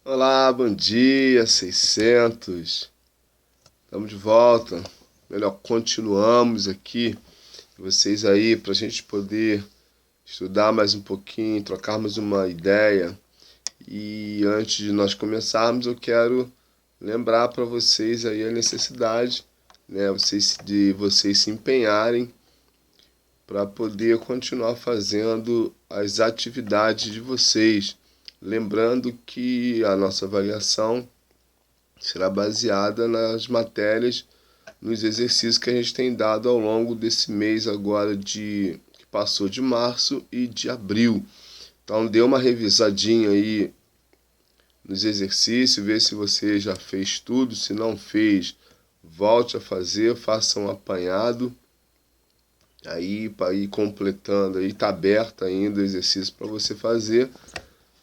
Olá, bom dia, 600. Estamos de volta. Melhor, continuamos aqui. Vocês aí, para a gente poder estudar mais um pouquinho, trocarmos uma ideia. E antes de nós começarmos, eu quero lembrar para vocês aí a necessidade, né, de vocês se empenharem para poder continuar fazendo as atividades de vocês. Lembrando que a nossa avaliação será baseada nas matérias, nos exercícios que a gente tem dado ao longo desse mês agora que passou de março e de abril. Então dê uma revisadinha aí nos exercícios, vê se você já fez tudo, se não fez, volte a fazer, faça um apanhado aí para ir completando aí, está aberto ainda o exercício para você fazer,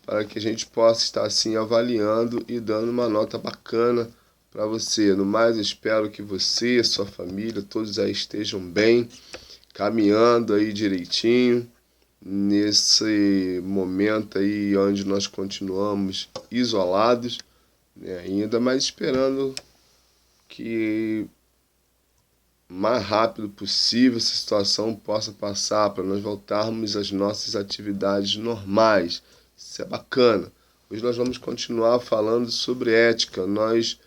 para que a gente possa estar assim avaliando e dando uma nota bacana para você. No mais, espero que você, sua família, todos aí estejam bem, caminhando aí direitinho nesse momento aí onde nós continuamos isolados, né, ainda, mas esperando que o mais rápido possível essa situação possa passar para nós voltarmos às nossas atividades normais. Isso é bacana. Hoje nós vamos continuar falando sobre ética. Nós,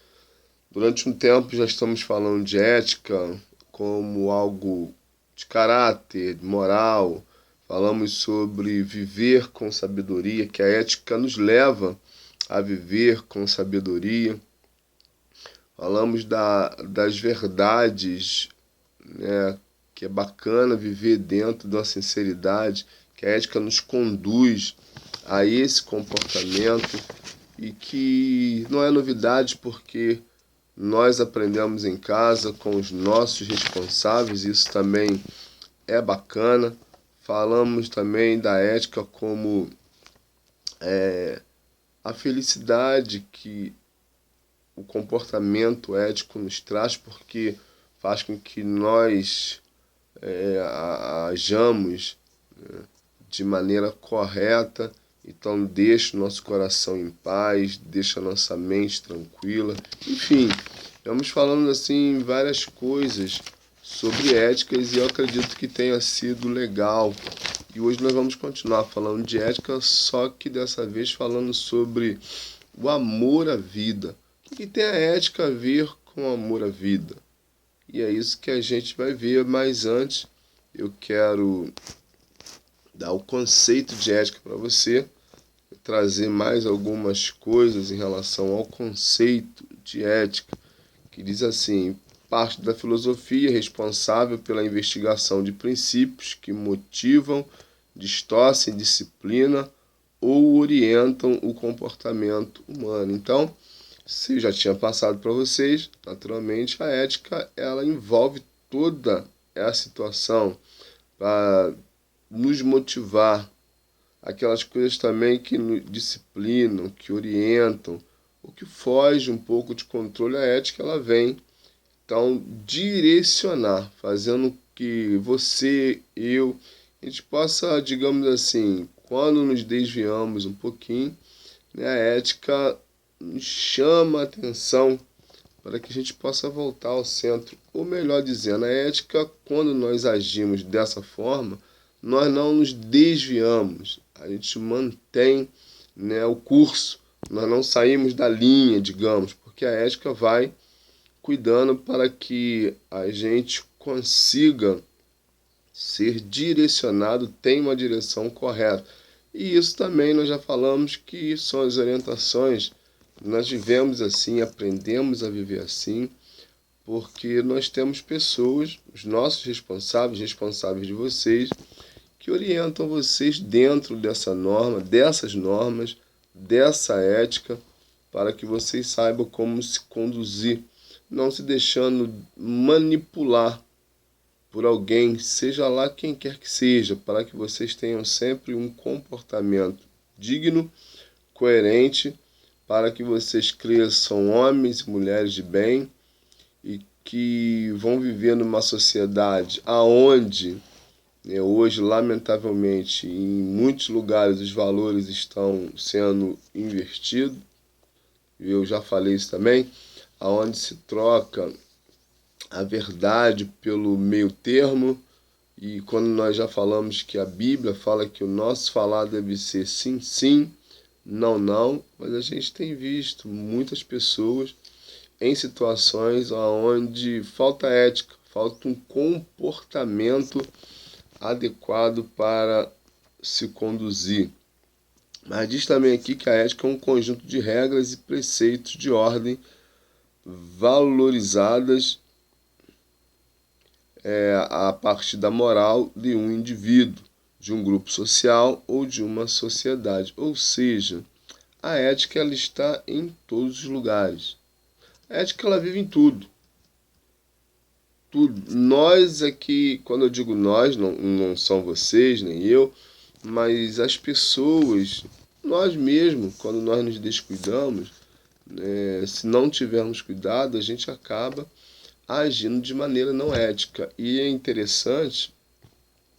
durante um tempo, já estamos falando de ética como algo de caráter, moral. Falamos sobre viver com sabedoria, que a ética nos leva a viver com sabedoria. Falamos das verdades, né, que é bacana viver dentro da sinceridade, que a ética nos conduz a esse comportamento e que não é novidade porque nós aprendemos em casa com os nossos responsáveis, isso também é bacana. Falamos também da ética como a felicidade que o comportamento ético nos traz, porque faz com que nós hajamos, né, de maneira correta. Então deixa o nosso coração em paz, deixa a nossa mente tranquila. Enfim, vamos falando assim várias coisas sobre éticas e eu acredito que tenha sido legal. E hoje nós vamos continuar falando de ética, só que dessa vez falando sobre o amor à vida. O que tem a ética a ver com o amor à vida? E é isso que a gente vai ver, mas antes eu quero dar o conceito de ética para você, trazer mais algumas coisas em relação ao conceito de ética, que diz assim: parte da filosofia responsável pela investigação de princípios que motivam, distorcem disciplina ou orientam o comportamento humano. Então, se eu já tinha passado para vocês, naturalmente a ética ela envolve toda essa situação para nos motivar, aquelas coisas também que nos disciplinam, que orientam, o que foge um pouco de controle. A ética ela vem então direcionar, fazendo que você, eu, a gente possa, digamos assim, quando nos desviamos um pouquinho, né, a ética nos chama a atenção para que a gente possa voltar ao centro. Ou melhor dizendo, a ética, quando nós agimos dessa forma, nós não nos desviamos, a gente mantém, né, o curso, nós não saímos da linha, digamos, porque a ética vai cuidando para que a gente consiga ser direcionado, tenha uma direção correta. E isso também nós já falamos que são as orientações. Nós vivemos assim, aprendemos a viver assim, porque nós temos pessoas, os nossos responsáveis, responsáveis de vocês, que orientam vocês dentro dessa norma, dessas normas, dessa ética, para que vocês saibam como se conduzir, não se deixando manipular por alguém, seja lá quem quer que seja, para que vocês tenham sempre um comportamento digno, coerente, para que vocês cresçam homens e mulheres de bem e que vão viver numa sociedade aonde, né, hoje, lamentavelmente, em muitos lugares os valores estão sendo invertidos, eu já falei isso também, aonde se troca a verdade pelo meio termo, e quando nós já falamos que a Bíblia fala que o nosso falar deve ser sim, sim, não, não, mas a gente tem visto muitas pessoas em situações onde falta ética, falta um comportamento adequado para se conduzir. Mas diz também aqui que a ética é um conjunto de regras e preceitos de ordem valorizadas a partir da moral de um indivíduo, de um grupo social ou de uma sociedade. Ou seja, a ética ela está em todos os lugares. A ética ela vive em tudo. Tudo. Nós aqui, quando eu digo nós, não são vocês, nem eu, mas as pessoas, nós mesmos, quando nós nos descuidamos, se não tivermos cuidado, a gente acaba agindo de maneira não ética. E é interessante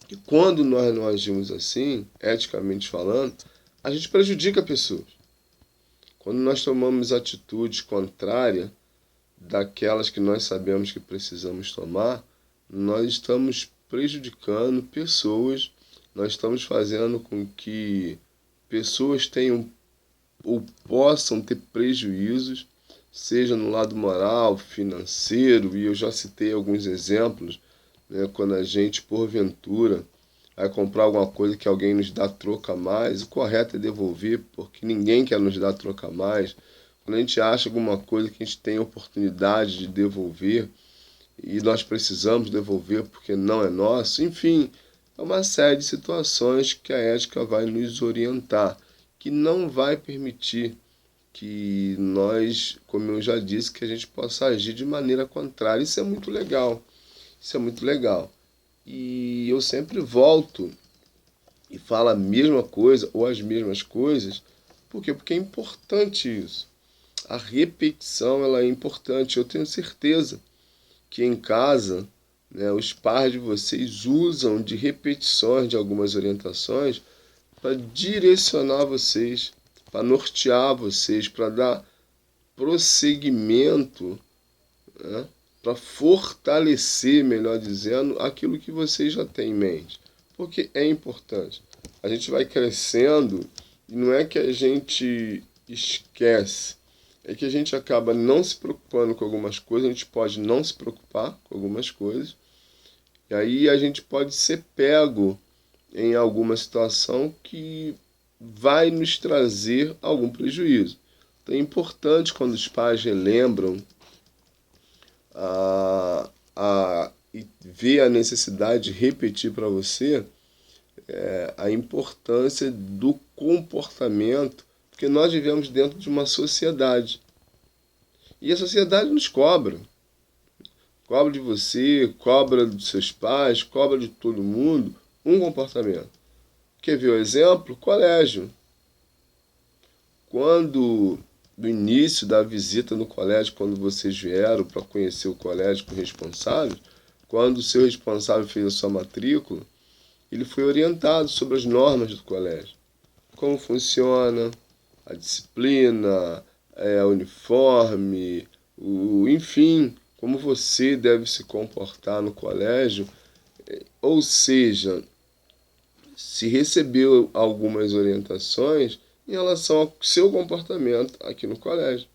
que quando nós não agimos assim, eticamente falando, a gente prejudica pessoas. Quando nós tomamos atitudes contrárias daquelas que nós sabemos que precisamos tomar, nós estamos prejudicando pessoas, nós estamos fazendo com que pessoas tenham ou possam ter prejuízos, seja no lado moral, financeiro, e eu já citei alguns exemplos, né, quando a gente, porventura, vai comprar alguma coisa que alguém nos dá troca a mais, o correto é devolver, porque ninguém quer nos dar troca a mais. Quando a gente acha alguma coisa que a gente tem oportunidade de devolver e nós precisamos devolver porque não é nosso, enfim, é uma série de situações que a ética vai nos orientar, que não vai permitir que nós, como eu já disse, que a gente possa agir de maneira contrária. Isso é muito legal. Isso é muito legal. E eu sempre volto e falo a mesma coisa ou as mesmas coisas. Por quê? Porque é importante isso. A repetição ela é importante. Eu tenho certeza que em casa, né, os pais de vocês usam de repetições de algumas orientações para direcionar vocês, para nortear vocês, para dar prosseguimento, né, para fortalecer, melhor dizendo, aquilo que vocês já têm em mente. Porque é importante. A gente vai crescendo e não é que a gente esquece, é que a gente acaba não se preocupando com algumas coisas, a gente pode não se preocupar com algumas coisas, e aí a gente pode ser pego em alguma situação que vai nos trazer algum prejuízo. Então é importante quando os pais relembram e vê a necessidade de repetir para você a importância do comportamento, porque nós vivemos dentro de uma sociedade. E a sociedade nos cobra. Cobra de você, cobra dos seus pais, cobra de todo mundo um comportamento. Quer ver o exemplo? Colégio. Quando, no início da visita no colégio, quando vocês vieram para conhecer o colégio com o responsável, quando o seu responsável fez a sua matrícula, ele foi orientado sobre as normas do colégio. Como funciona a disciplina, a uniforme, enfim, como você deve se comportar no colégio. Ou seja, se recebeu algumas orientações em relação ao seu comportamento aqui no colégio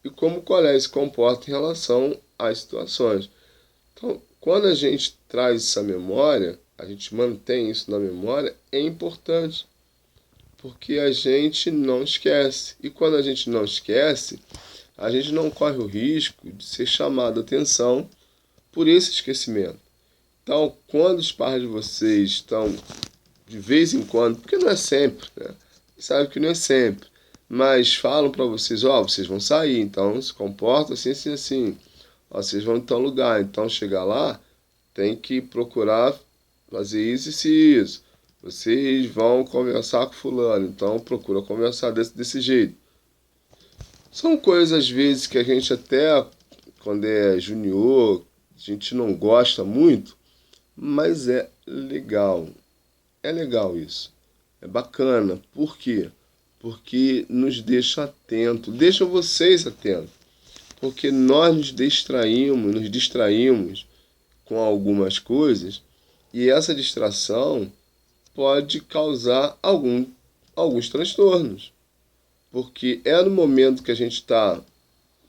e como o colégio se comporta em relação às situações. Então, quando a gente traz essa memória, a gente mantém isso na memória, é importante, porque a gente não esquece. E quando a gente não esquece, a gente não corre o risco de ser chamado a atenção por esse esquecimento. Então, quando os pais de vocês estão de vez em quando, porque não é sempre, né? Sabe que não é sempre, mas falam para vocês, ó, vocês vão sair, então se comporta assim, assim, assim. Ó, vocês vão em tal lugar, então chegar lá, tem que procurar fazer isso e isso. Vocês vão conversar com fulano, então procura conversar desse jeito. São coisas às vezes que a gente até, quando é junior, a gente não gosta muito, mas é legal. É legal isso. É bacana. Por quê? porque nos deixa atento, deixa vocês atentos, porque nós nos distraímos com algumas coisas e essa distração pode causar alguns transtornos, porque é no momento que a gente está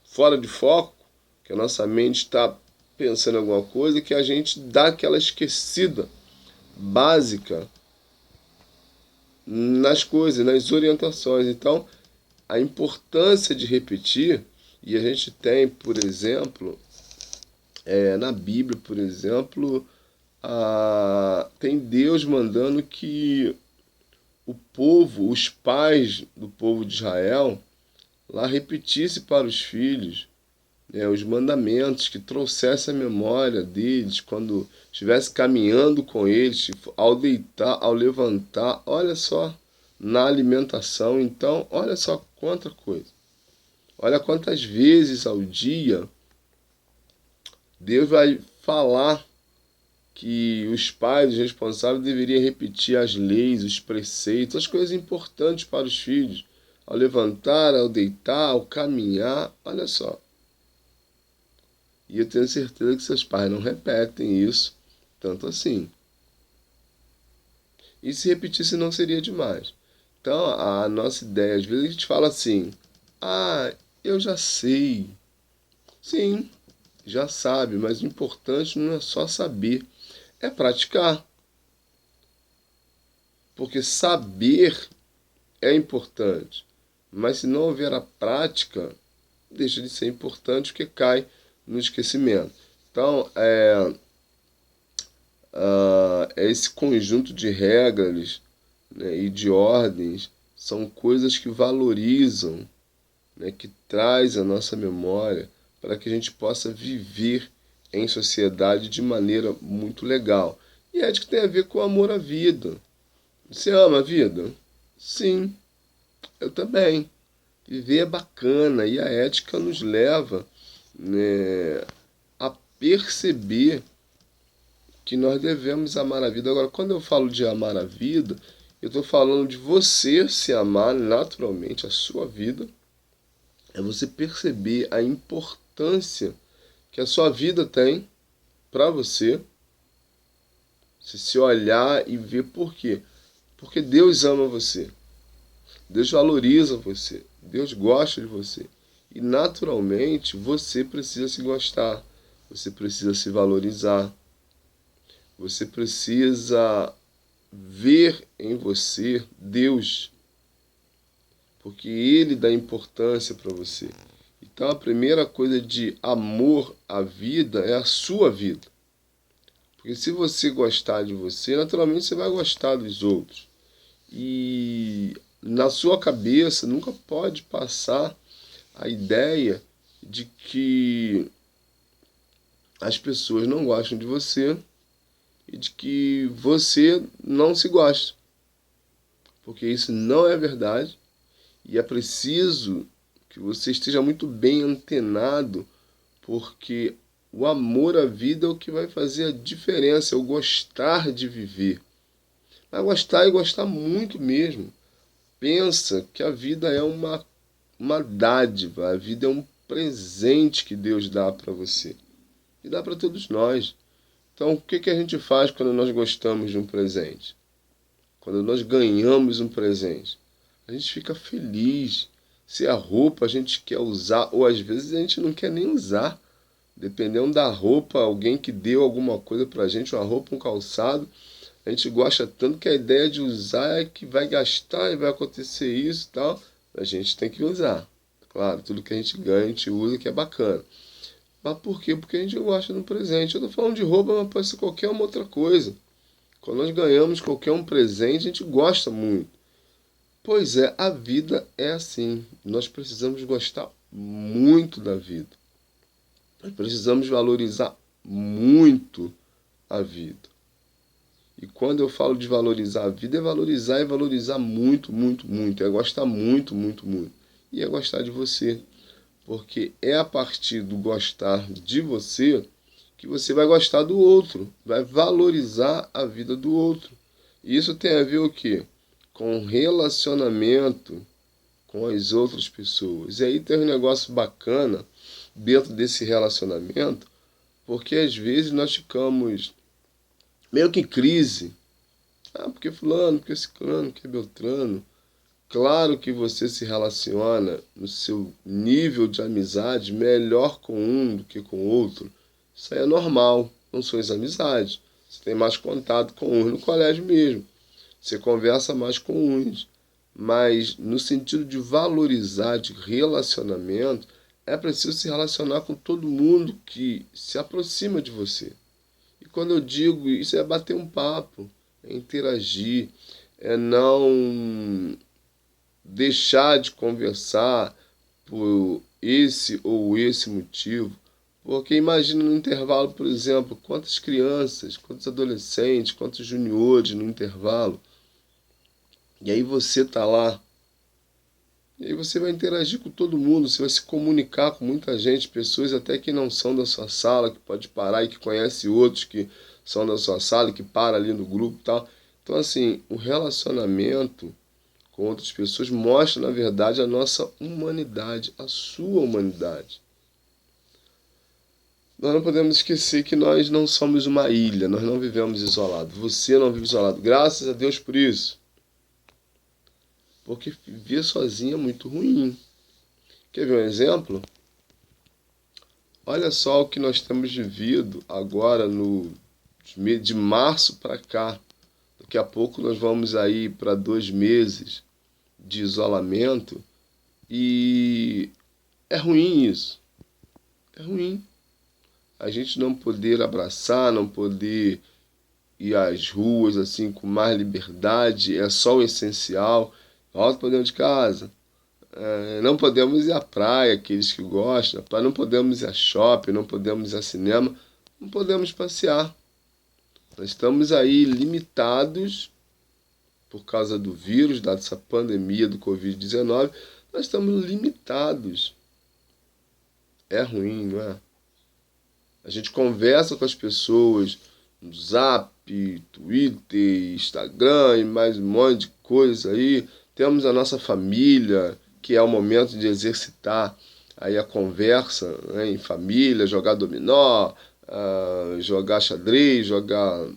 fora de foco, que a nossa mente está pensando em alguma coisa, que a gente dá aquela esquecida básica nas coisas, nas orientações. Então, a importância de repetir, e a gente tem, por exemplo, na Bíblia, por exemplo, tem Deus mandando que o povo, os pais do povo de Israel, lá repetisse para os filhos os mandamentos, que trouxesse a memória deles quando estivesse caminhando com eles, ao deitar, ao levantar, olha só, na alimentação. Então, olha só quanta coisa. Olha quantas vezes ao dia Deus vai falar que os pais, os responsáveis, deveriam repetir as leis, os preceitos, as coisas importantes para os filhos, ao levantar, ao deitar, ao caminhar, olha só. E eu tenho certeza que seus pais não repetem isso tanto assim. E se repetisse não seria demais. Então, a nossa ideia, às vezes a gente fala assim, eu já sei. Sim, já sabe, mas o importante não é só saber, é praticar. Porque saber é importante, mas se não houver a prática, deixa de ser importante porque cai no esquecimento. Então, esse conjunto de regras, né, e de ordens são coisas que valorizam, né, que traz a nossa memória para que a gente possa viver em sociedade de maneira muito legal. E ética tem a ver com amor à vida. Você ama a vida? Sim, eu também. Viver é bacana e a ética nos leva, né, a perceber que nós devemos amar a vida. Agora, quando eu falo de amar a vida, eu estou falando de você se amar naturalmente a sua vida. É você perceber a importância que a sua vida tem para você. Você se olhar e ver por quê. Porque Deus ama você. Deus valoriza você. Deus gosta de você. E naturalmente você precisa se gostar. Você precisa se valorizar. Você precisa ver em você Deus. Porque Ele dá importância para você. Então a primeira coisa de amor à vida é a sua vida. Porque se você gostar de você, naturalmente você vai gostar dos outros. E na sua cabeça nunca pode passar a ideia de que as pessoas não gostam de você e de que você não se gosta. Porque isso não é verdade e é preciso que você esteja muito bem antenado, porque o amor à vida é o que vai fazer a diferença, é o gostar de viver. Mas gostar e gostar muito mesmo. Pensa que a vida é uma dádiva, a vida é um presente que Deus dá para você. E dá para todos nós. Então, o que a gente faz quando nós gostamos de um presente? Quando nós ganhamos um presente? A gente fica feliz. Se a roupa a gente quer usar, ou às vezes a gente não quer nem usar. Dependendo da roupa, alguém que deu alguma coisa pra gente, uma roupa, um calçado, a gente gosta tanto que a ideia de usar é que vai gastar e vai acontecer isso e tal. A gente tem que usar. Claro, tudo que a gente ganha, a gente usa, que é bacana. Mas por quê? Porque a gente gosta de um presente. Eu tô falando de roupa, mas pode ser qualquer uma outra coisa. Quando nós ganhamos qualquer um presente, a gente gosta muito. Pois é, a vida é assim. Nós precisamos gostar muito da vida. Nós precisamos valorizar muito a vida. E quando eu falo de valorizar a vida, é valorizar e valorizar muito, muito, muito. É gostar muito, muito, muito. E é gostar de você. Porque é a partir do gostar de você que você vai gostar do outro. Vai valorizar a vida do outro. E isso tem a ver o quê? Com relacionamento, com as outras pessoas. E aí tem um negócio bacana dentro desse relacionamento, porque às vezes nós ficamos meio que em crise. Ah, porque fulano, porque ciclano, porque beltrano. Claro que você se relaciona no seu nível de amizade melhor com um do que com o outro. Isso aí é normal, não são as amizades. Você tem mais contato com uns no colégio mesmo. Você conversa mais com uns. Mas no sentido de valorizar, de relacionamento, é preciso se relacionar com todo mundo que se aproxima de você. E quando eu digo isso, é bater um papo, é interagir, é não deixar de conversar por esse ou esse motivo. Porque imagina no intervalo, por exemplo, quantas crianças, quantos adolescentes, quantos juniores no intervalo. E aí você tá lá. E aí você vai interagir com todo mundo, você vai se comunicar com muita gente, pessoas até que não são da sua sala, que pode parar e que conhece outros que são da sua sala, que para ali no grupo e tal. Então, assim, o relacionamento com outras pessoas mostra, na verdade, a nossa humanidade, a sua humanidade. Nós não podemos esquecer que nós não somos uma ilha, nós não vivemos isolados. Você não vive isolado. Graças a Deus por isso. Porque viver sozinho é muito ruim. Quer ver um exemplo? Olha só o que nós temos vivido agora de março para cá. Daqui a pouco nós vamos aí para 2 meses de isolamento e é ruim isso. É ruim. A gente não poder abraçar, não poder ir às ruas assim com mais liberdade, é só o essencial. Volta para dentro de casa. Não podemos ir à praia, aqueles que gostam, não podemos ir a shopping, não podemos ir a cinema, não podemos passear. Nós estamos aí limitados por causa do vírus, dessa pandemia do Covid-19, nós estamos limitados. É ruim, não é? A gente conversa com as pessoas no Zap, Twitter, Instagram e mais um monte de coisa aí. Temos a nossa família, que é o momento de exercitar aí a conversa, né, em família, jogar dominó, jogar xadrez, jogar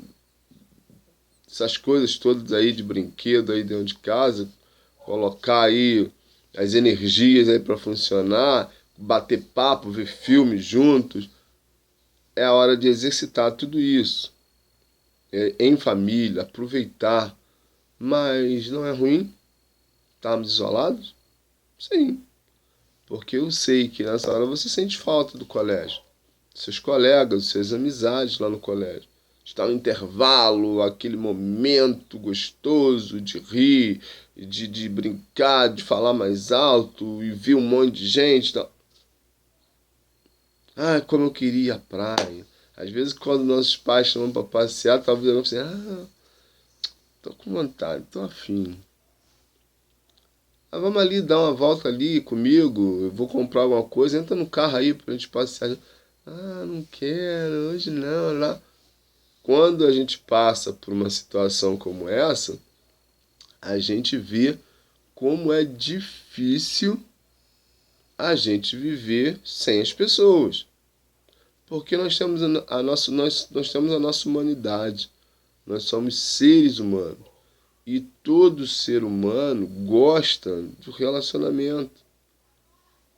essas coisas todas aí de brinquedo aí dentro de casa, colocar aí as energias aí para funcionar, bater papo, ver filmes juntos. É a hora de exercitar tudo isso, em família, aproveitar. Mas não é ruim estarmos isolados? Sim, porque eu sei que nessa hora você sente falta do colégio, seus colegas, suas amizades lá no colégio. Está no intervalo, aquele momento gostoso de rir, de brincar, de falar mais alto e ver um monte de gente. Ah, como eu queria ir à praia. Às vezes, quando nossos pais chamam para passear, talvez eu não assim, tô com vontade, tô afim. Vamos ali dar uma volta ali comigo, eu vou comprar alguma coisa, entra no carro aí pra gente passear. Não quero, hoje não, lá. Quando a gente passa por uma situação como essa, a gente vê como é difícil a gente viver sem as pessoas. Porque nós temos nós temos a nossa humanidade. Nós somos seres humanos. E todo ser humano gosta do relacionamento.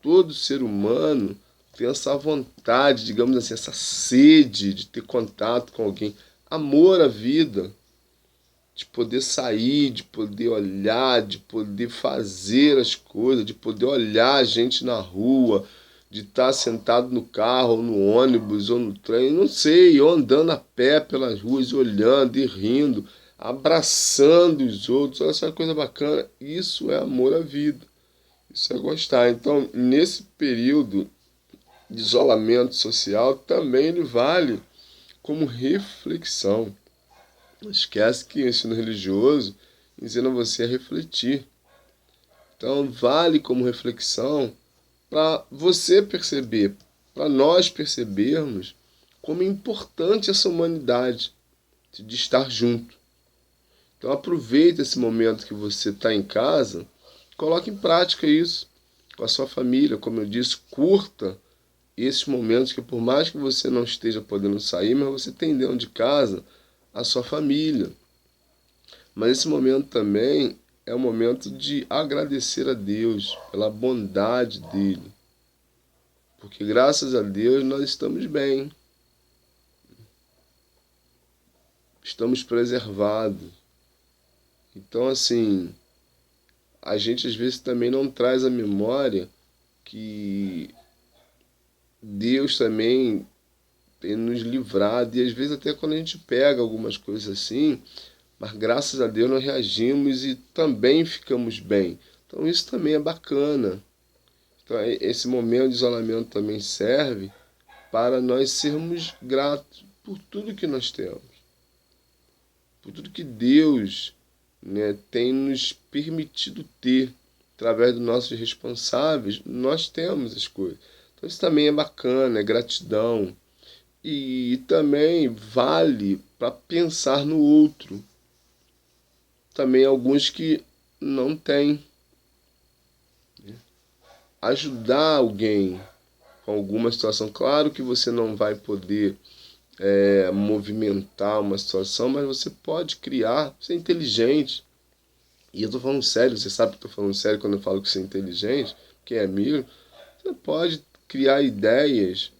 Todo ser humano tem essa vontade, digamos assim, essa sede de ter contato com alguém. Amor à vida. De poder sair, de poder olhar, de poder fazer as coisas, de poder olhar a gente na rua, de estar sentado no carro, ou no ônibus, ou no trem, não sei, ou andando a pé pelas ruas, olhando e rindo, abraçando os outros. Olha essa coisa bacana. Isso é amor à vida. Isso é gostar. Então, nesse período de isolamento social, também ele vale como reflexão. Não esquece que o ensino religioso ensina você a refletir. Então, vale como reflexão para você perceber, para nós percebermos como é importante essa humanidade de estar junto. Então, aproveita esse momento que você está em casa coloque em prática isso com a sua família. Como eu disse, curta esses momentos que, por mais que você não esteja podendo sair, mas você tem dentro de casa a sua família. Mas esse momento também é um momento de agradecer a Deus pela bondade dele. Porque graças a Deus nós estamos bem, estamos preservados. Então, assim, a gente às vezes também não traz à memória que Deus também tem nos livrado. E às vezes até quando a gente pega algumas coisas assim, mas graças a Deus nós reagimos e também ficamos bem. Então isso também é bacana. Então esse momento de isolamento também serve para nós sermos gratos por tudo que nós temos, por tudo que Deus, né, tem nos permitido ter. Através dos nossos responsáveis, nós temos as coisas. Então isso também é bacana, é gratidão. E também vale para pensar no outro. Também alguns que não têm. Ajudar alguém com alguma situação. Claro que você não vai poder movimentar uma situação, mas você pode criar, ser inteligente. E eu estou falando sério, você sabe que estou falando sério quando eu falo que você é inteligente, que é amigo. Você pode criar ideias,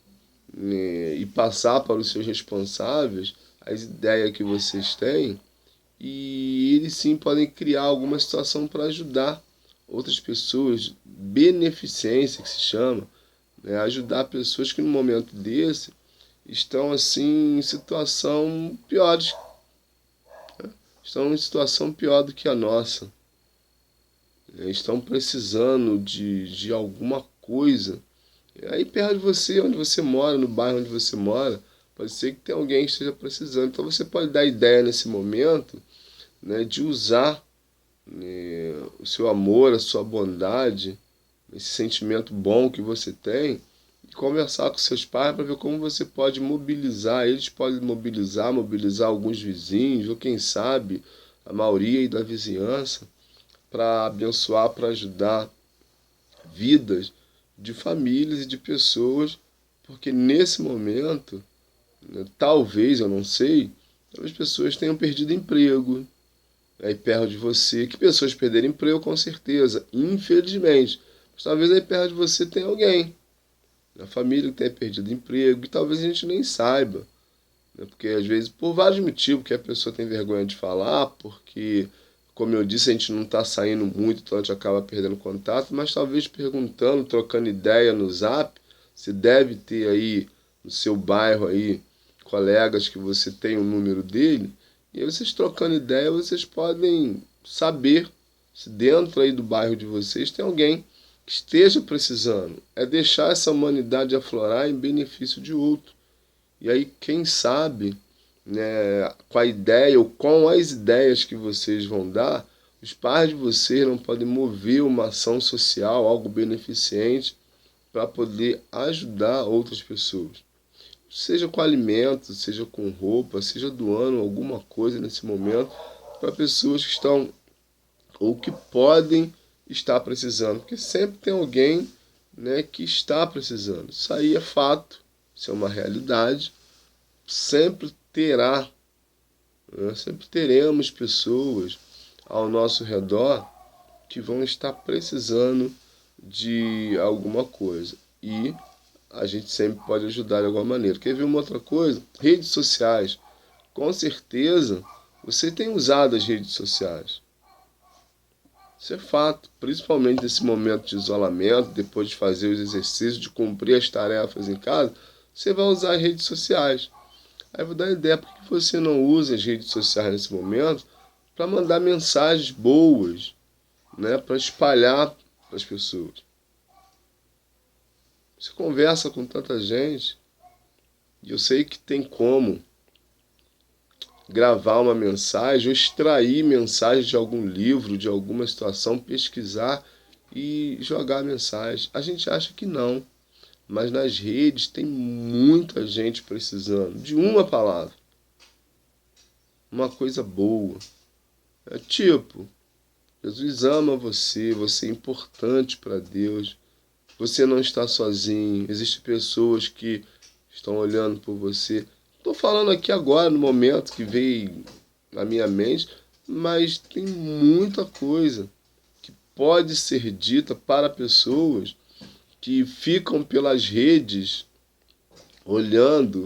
né, e passar para os seus responsáveis as ideias que vocês têm, e eles sim podem criar alguma situação para ajudar outras pessoas, beneficência que se chama, né? Ajudar pessoas que no momento desse estão assim em situação piores, né? Estão em situação pior do que a nossa, né? Estão precisando de alguma coisa. E aí perto de você, onde você mora, no bairro onde você mora, pode ser que tenha alguém que esteja precisando. Então você pode dar ideia nesse momento, né, de usar, né, o seu amor, a sua bondade, esse sentimento bom que você tem, e conversar com seus pais para ver como você pode mobilizar. Eles podem mobilizar alguns vizinhos, ou quem sabe a maioria da vizinhança, para abençoar, para ajudar vidas de famílias e de pessoas, porque nesse momento, né, talvez, eu não sei, as pessoas tenham perdido emprego aí perto de você. Que pessoas perderam emprego, com certeza, infelizmente. Mas talvez aí perto de você tenha alguém na família que tenha perdido emprego, e talvez a gente nem saiba, né? Porque às vezes, por vários motivos, que a pessoa tem vergonha de falar, porque, como eu disse, a gente não está saindo muito, então a gente acaba perdendo contato, mas talvez perguntando, trocando ideia no Zap, você deve ter aí no seu bairro aí colegas que você tem o número dele, e aí vocês trocando ideia, vocês podem saber se dentro aí do bairro de vocês tem alguém que esteja precisando. É deixar essa humanidade aflorar em benefício de outro. E aí, quem sabe, né, com a ideia ou com as ideias que vocês vão dar, os pais de vocês não podem mover uma ação social, algo beneficente, para poder ajudar outras pessoas. Seja com alimento, seja com roupa, seja doando alguma coisa nesse momento para pessoas que estão ou que podem estar precisando, porque sempre tem alguém, né, que está precisando. Isso aí é fato, isso é uma realidade. Sempre terá, né, sempre teremos pessoas ao nosso redor que vão estar precisando de alguma coisa. E a gente sempre pode ajudar de alguma maneira. Quer ver uma outra coisa? Redes sociais. Com certeza você tem usado as redes sociais. Isso é fato, principalmente nesse momento de isolamento, depois de fazer os exercícios, de cumprir as tarefas em casa, você vai usar as redes sociais. Aí eu vou dar uma ideia, por que você não usa as redes sociais nesse momento para mandar mensagens boas, né, para espalhar para as pessoas. Você conversa com tanta gente, e eu sei que tem como gravar uma mensagem ou extrair mensagem de algum livro, de alguma situação, pesquisar e jogar a mensagem. A gente acha que não, mas nas redes tem muita gente precisando de uma palavra, uma coisa boa. É tipo, Jesus ama você, você é importante para Deus, você não está sozinho, existem pessoas que estão olhando por você. Estou falando aqui agora, no momento que veio na minha mente, mas tem muita coisa que pode ser dita para pessoas que ficam pelas redes olhando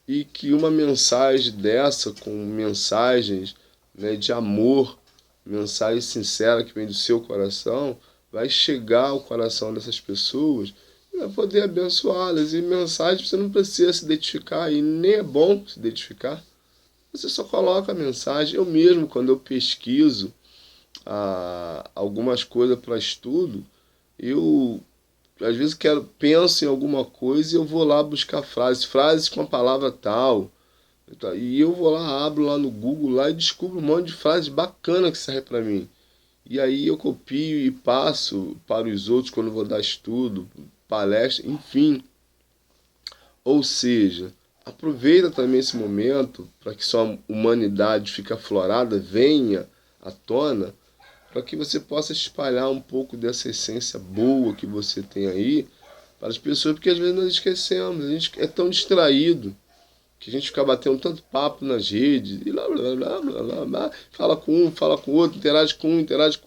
e que uma mensagem dessa, com mensagens, né, de amor, mensagem sincera que vem do seu coração, vai chegar ao coração dessas pessoas e vai poder abençoá-las. E mensagem você não precisa se identificar, e nem é bom se identificar. Você só coloca a mensagem. Eu mesmo, quando eu pesquiso algumas coisas para estudo, eu às vezes penso em alguma coisa e eu vou lá buscar frases com a palavra tal. E eu vou lá, abro lá no Google lá e descubro um monte de frases bacanas que servem para mim. E aí eu copio e passo para os outros quando vou dar estudo, palestra, enfim. Ou seja, aproveita também esse momento para que sua humanidade fique aflorada, venha à tona, para que você possa espalhar um pouco dessa essência boa que você tem aí para as pessoas, porque às vezes nós esquecemos, a gente é tão distraído que a gente fica batendo tanto papo nas redes, e blá, blá, blá, blá, blá, blá, fala com um, fala com o outro, interage com o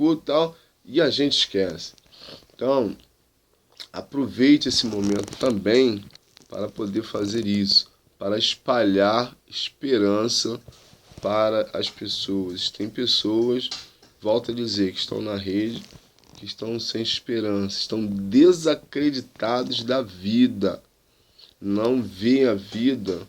outro e tal, e a gente esquece. Então, aproveite esse momento também para poder fazer isso, para espalhar esperança para as pessoas. Tem pessoas, volto a dizer, que estão na rede, que estão sem esperança, estão desacreditados da vida, não veem a vida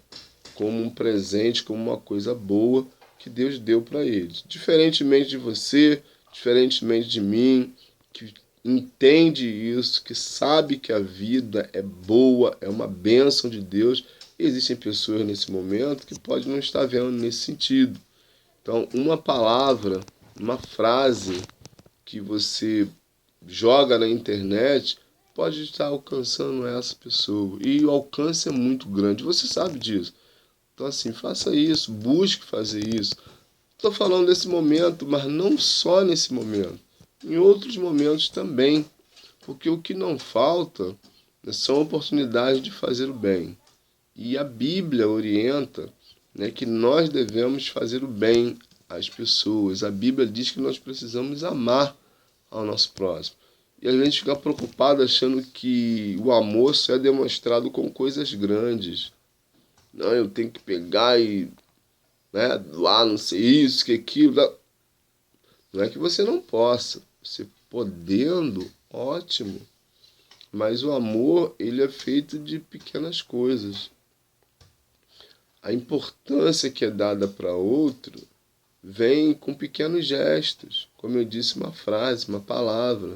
como um presente, como uma coisa boa que Deus deu para eles. Diferentemente de você, diferentemente de mim, que entende isso, que sabe que a vida é boa, é uma bênção de Deus, existem pessoas nesse momento que podem não estar vendo nesse sentido. Então, uma palavra, uma frase que você joga na internet pode estar alcançando essa pessoa. E o alcance é muito grande, você sabe disso. Então, assim, faça isso, busque fazer isso. Estou falando desse momento, mas não só nesse momento, em outros momentos também, porque o que não falta, né, são oportunidades de fazer o bem. E a Bíblia orienta, né, que nós devemos fazer o bem às pessoas. A Bíblia diz que nós precisamos amar ao nosso próximo. E a gente fica preocupado achando que o amor só é demonstrado com coisas grandes. Não, eu tenho que pegar e, né, doar não sei isso, que aquilo. Não é que você não possa. Você podendo, ótimo. Mas o amor, ele é feito de pequenas coisas. A importância que é dada para outro vem com pequenos gestos. Como eu disse, uma frase, uma palavra.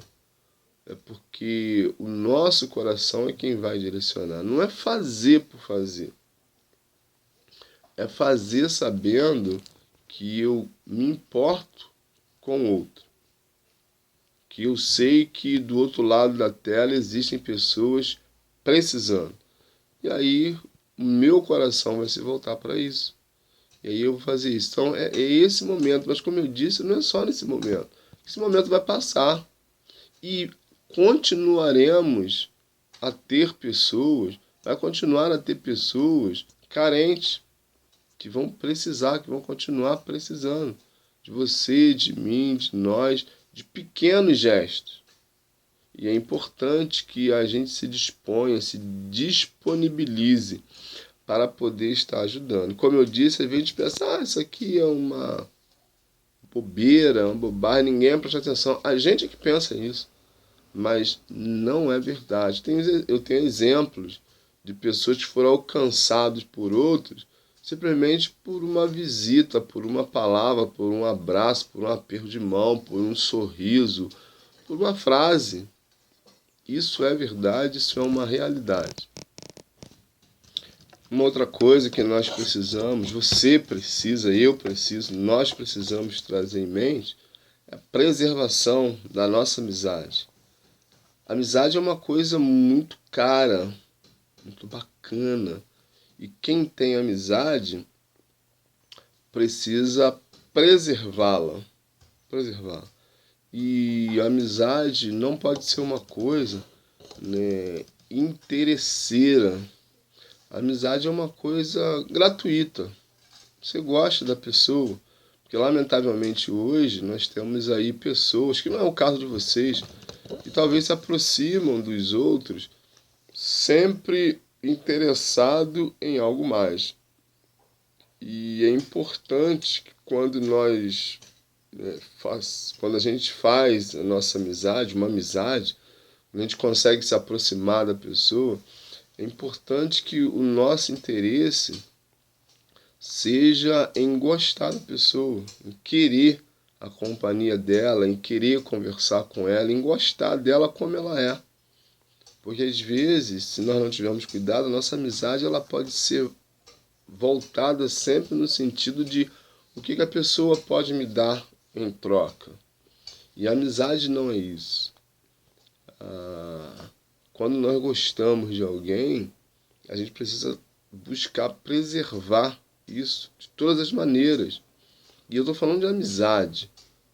É porque o nosso coração é quem vai direcionar. Não é fazer por fazer. É fazer sabendo que eu me importo com o outro. Que eu sei que do outro lado da tela existem pessoas precisando. E aí o meu coração vai se voltar para isso. E aí eu vou fazer isso. Então é esse momento. Mas como eu disse, não é só nesse momento. Esse momento vai passar. E continuaremos a ter pessoas, vai continuar a ter pessoas carentes, que vão precisar, que vão continuar precisando de você, de mim, de nós, de pequenos gestos. E é importante que a gente se disponha, se disponibilize para poder estar ajudando. Como eu disse, às vezes a gente pensa, isso aqui é uma bobeira, uma bobagem, ninguém presta atenção. A gente é que pensa isso, mas não é verdade. Eu tenho exemplos de pessoas que foram alcançadas por outros simplesmente por uma visita, por uma palavra, por um abraço, por um aperto de mão, por um sorriso, por uma frase. Isso é verdade, isso é uma realidade. Uma outra coisa que nós precisamos, você precisa, eu preciso, nós precisamos trazer em mente é a preservação da nossa amizade. A amizade é uma coisa muito cara, muito bacana. E quem tem amizade precisa preservá-la. Preservar. E a amizade não pode ser uma coisa, né, interesseira. A amizade é uma coisa gratuita. Você gosta da pessoa. Porque, lamentavelmente, hoje nós temos aí pessoas, que não é o caso de vocês, que talvez se aproximam dos outros sempre interessado em algo mais. E é importante que quando a gente faz a nossa amizade, uma amizade, quando a gente consegue se aproximar da pessoa, é importante que o nosso interesse seja em gostar da pessoa, em querer a companhia dela, em querer conversar com ela, em gostar dela como ela é. Porque às vezes, se nós não tivermos cuidado, a nossa amizade ela pode ser voltada sempre no sentido de o que a pessoa pode me dar em troca. E a amizade não é isso. Quando nós gostamos de alguém, a gente precisa buscar preservar isso de todas as maneiras. E eu estou falando de amizade,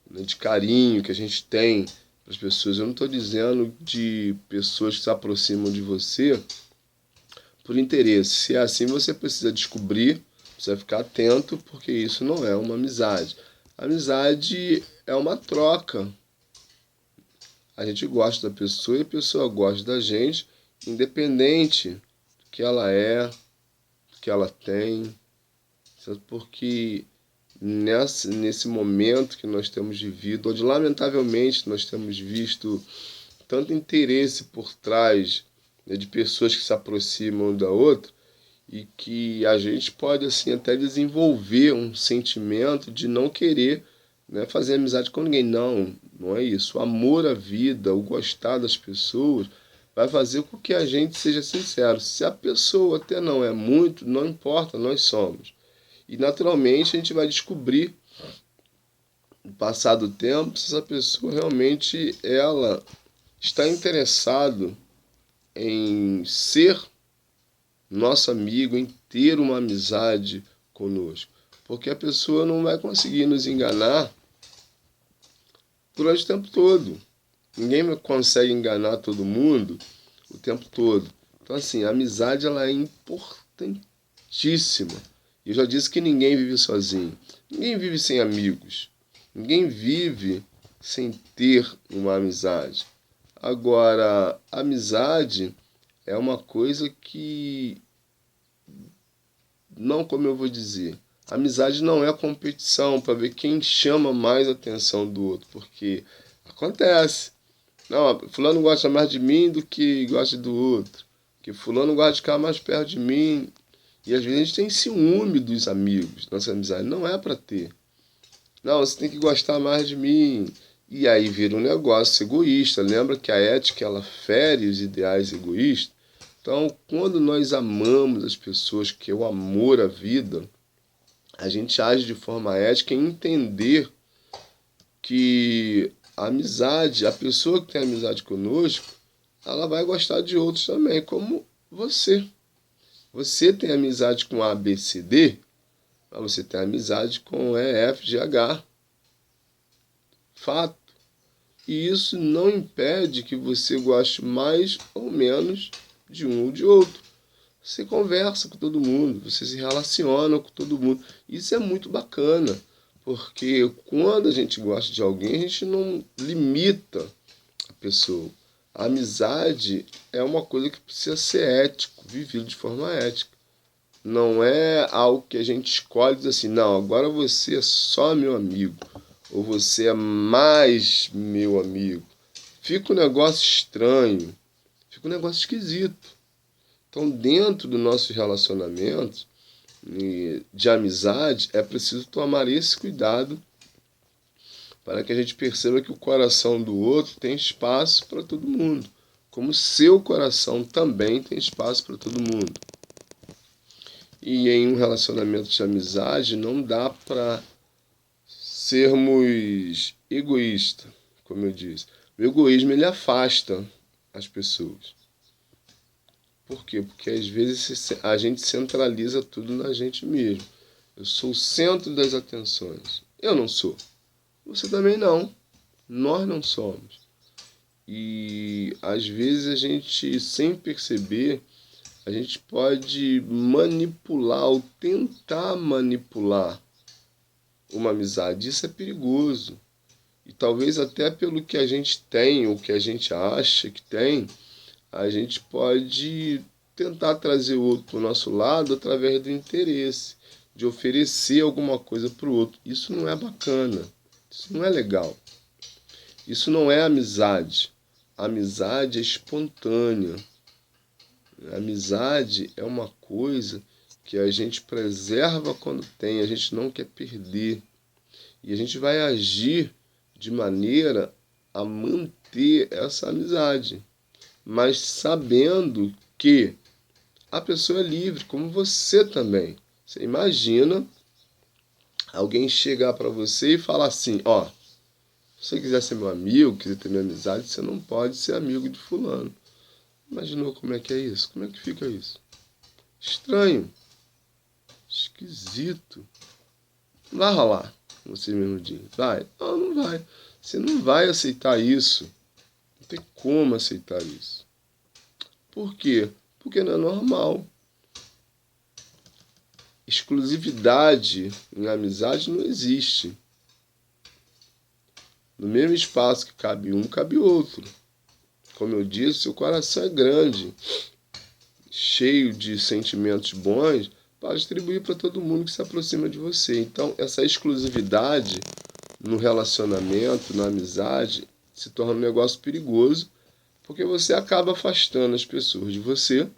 né, de carinho que a gente tem para as pessoas. Eu não estou dizendo de pessoas que se aproximam de você por interesse. Se é assim, você precisa descobrir, precisa ficar atento, porque isso não é uma amizade. A amizade é uma troca. A gente gosta da pessoa e a pessoa gosta da gente, independente do que ela é, do que ela tem. Porque nesse momento que nós temos vivido, onde lamentavelmente nós temos visto tanto interesse por trás, né, de pessoas que se aproximam da outra, e que a gente pode assim até desenvolver um sentimento de não querer, né, fazer amizade com ninguém. Não, não é isso. O amor à vida, o gostar das pessoas, vai fazer com que a gente seja sincero. Se a pessoa até não é muito, não importa, nós somos. E naturalmente a gente vai descobrir, no passar do tempo, se essa pessoa realmente ela está interessado em ser nosso amigo, em ter uma amizade conosco. Porque a pessoa não vai conseguir nos enganar durante o tempo todo. Ninguém consegue enganar todo mundo o tempo todo. Então, assim, a amizade ela é importantíssima. Eu já disse que ninguém vive sozinho. Ninguém vive sem amigos. Ninguém vive sem ter uma amizade. Agora, a amizade é uma coisa que, não, como eu vou dizer, a amizade não é competição para ver quem chama mais a atenção do outro, porque acontece. Não, fulano gosta mais de mim do que gosta do outro, que fulano gosta de ficar mais perto de mim. E às vezes a gente tem ciúme dos amigos, nossa amizade não é para ter. Não, você tem que gostar mais de mim. E aí vira um negócio egoísta. Lembra que a ética ela fere os ideais egoístas? Então, quando nós amamos as pessoas, que é o amor à vida, a gente age de forma ética em entender que a amizade, a pessoa que tem amizade conosco, ela vai gostar de outros também, como você. Você tem amizade com A, B, C, D, mas você tem amizade com E, F, G, H. Fato. E isso não impede que você goste mais ou menos de um ou de outro. Você conversa com todo mundo, você se relaciona com todo mundo. Isso é muito bacana, porque quando a gente gosta de alguém, a gente não limita a pessoa. A amizade é uma coisa que precisa ser ético, vivido de forma ética. Não é algo que a gente escolhe e diz assim, não, agora você é só meu amigo, ou você é mais meu amigo. Fica um negócio estranho, fica um negócio esquisito. Então, dentro do nosso relacionamento de amizade, é preciso tomar esse cuidado para que a gente perceba que o coração do outro tem espaço para todo mundo, como o seu coração também tem espaço para todo mundo. E em um relacionamento de amizade não dá para sermos egoístas, como eu disse. O egoísmo ele afasta as pessoas. Por quê? Porque às vezes a gente centraliza tudo na gente mesmo. Eu sou o centro das atenções. Eu não sou. Você também não. Nós não somos. E às vezes a gente, sem perceber, a gente pode manipular ou tentar manipular uma amizade. Isso é perigoso. E talvez até pelo que a gente tem, ou que a gente acha que tem, a gente pode tentar trazer o outro para o nosso lado através do interesse, de oferecer alguma coisa para o outro. Isso não é bacana, isso não é legal. Isso não é amizade. A amizade é espontânea. A amizade é uma coisa que a gente preserva quando tem, a gente não quer perder. E a gente vai agir de maneira a manter essa amizade, mas sabendo que a pessoa é livre, como você também. Você imagina alguém chegar para você e falar assim, ó, se você quiser ser meu amigo, quiser ter minha amizade, você não pode ser amigo de fulano. Imaginou como é que é isso? Como é que fica isso? Estranho. Esquisito. Não vai rolar, você mesmo diz. Vai? Não, não vai. Você não vai aceitar isso. Não tem como aceitar isso. Por quê? Porque não é normal. Exclusividade em amizade não existe. No mesmo espaço que cabe um, cabe outro. Como eu disse, seu coração é grande, cheio de sentimentos bons para distribuir para todo mundo que se aproxima de você. Então, essa exclusividade no relacionamento, na amizade, se torna um negócio perigoso, porque você acaba afastando as pessoas de você,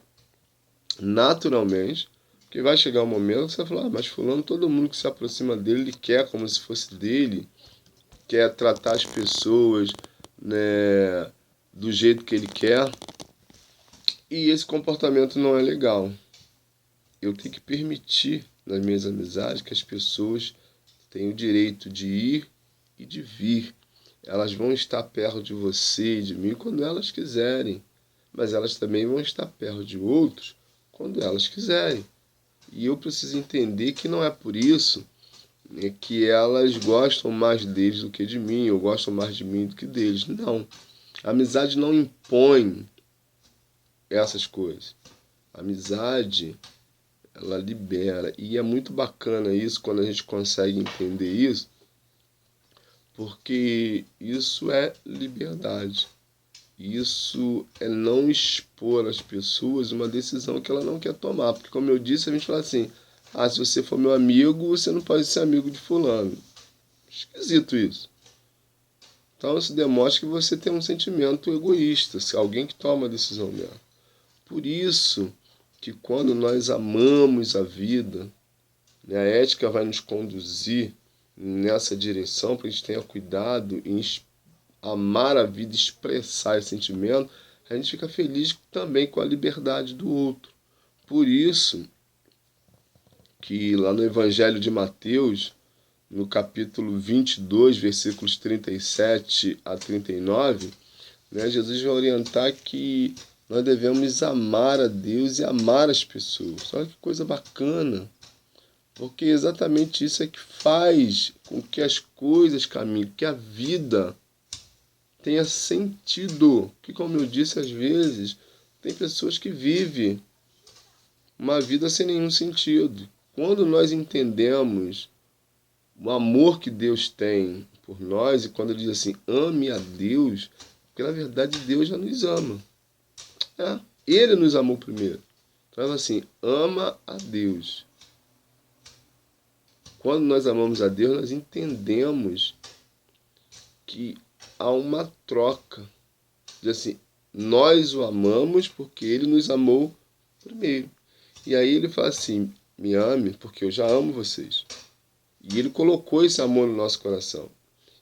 naturalmente, porque vai chegar um momento que você vai falar, mas fulano, todo mundo que se aproxima dele, ele quer como se fosse dele, quer tratar as pessoas, né, do jeito que ele quer, e esse comportamento não é legal. Eu tenho que permitir nas minhas amizades que as pessoas tenham o direito de ir e de vir. Elas vão estar perto de você e de mim quando elas quiserem, mas elas também vão estar perto de outros quando elas quiserem. E eu preciso entender que não é por isso, né, que elas gostam mais deles do que de mim, ou gostam mais de mim do que deles. Não. A amizade não impõe essas coisas. A amizade, ela libera. E é muito bacana isso quando a gente consegue entender isso, porque isso é liberdade. Isso é não expor às pessoas uma decisão que ela não quer tomar. Porque, como eu disse, a gente fala assim, ah, se você for meu amigo, você não pode ser amigo de fulano. Esquisito isso. Então isso demonstra que você tem um sentimento egoísta, se alguém que toma a decisão dela. Por isso que quando nós amamos a vida, né, a ética vai nos conduzir nessa direção, para que a gente tenha cuidado em amar a vida, expressar esse sentimento, a gente fica feliz também com a liberdade do outro. Por isso que lá no Evangelho de Mateus, no capítulo 22, versículos 37 a 39, né, Jesus vai orientar que nós devemos amar a Deus e amar as pessoas. Olha que coisa bacana, porque exatamente isso é que faz com que as coisas caminhem, que a vida tenha sentido. Que, como eu disse, às vezes, tem pessoas que vivem uma vida sem nenhum sentido. Quando nós entendemos o amor que Deus tem por nós, e quando ele diz assim, ame a Deus, porque na verdade Deus já nos ama. Ele nos amou primeiro. Então assim, ama a Deus. Quando nós amamos a Deus, nós entendemos que há uma troca. Diz assim, nós o amamos porque ele nos amou primeiro. E aí ele fala assim, me ame porque eu já amo vocês. E ele colocou esse amor no nosso coração.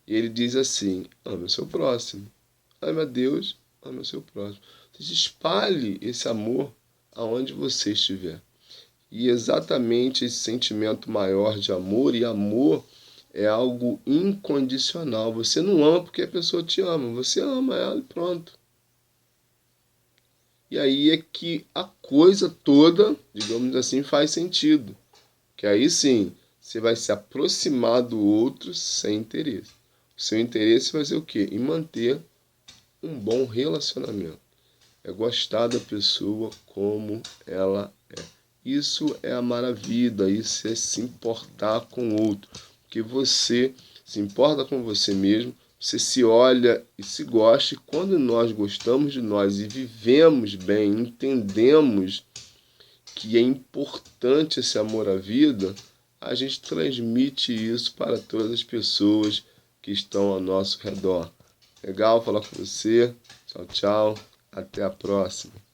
E ele diz assim, ame o seu próximo. Ame a Deus, ame o seu próximo. Você espalhe esse amor aonde você estiver. E exatamente esse sentimento maior de amor, e amor é algo incondicional. Você não ama porque a pessoa te ama, você ama ela e pronto. E aí é que a coisa toda, digamos assim, faz sentido. Que aí sim, você vai se aproximar do outro sem interesse. Seu interesse vai ser o quê? Em manter um bom relacionamento. É gostar da pessoa como ela é. Isso é amar a vida, isso é se importar com o outro. Porque você se importa com você mesmo, você se olha e se gosta, e quando nós gostamos de nós e vivemos bem, entendemos que é importante esse amor à vida, a gente transmite isso para todas as pessoas que estão ao nosso redor. Legal falar com você. Tchau, tchau. Até a próxima.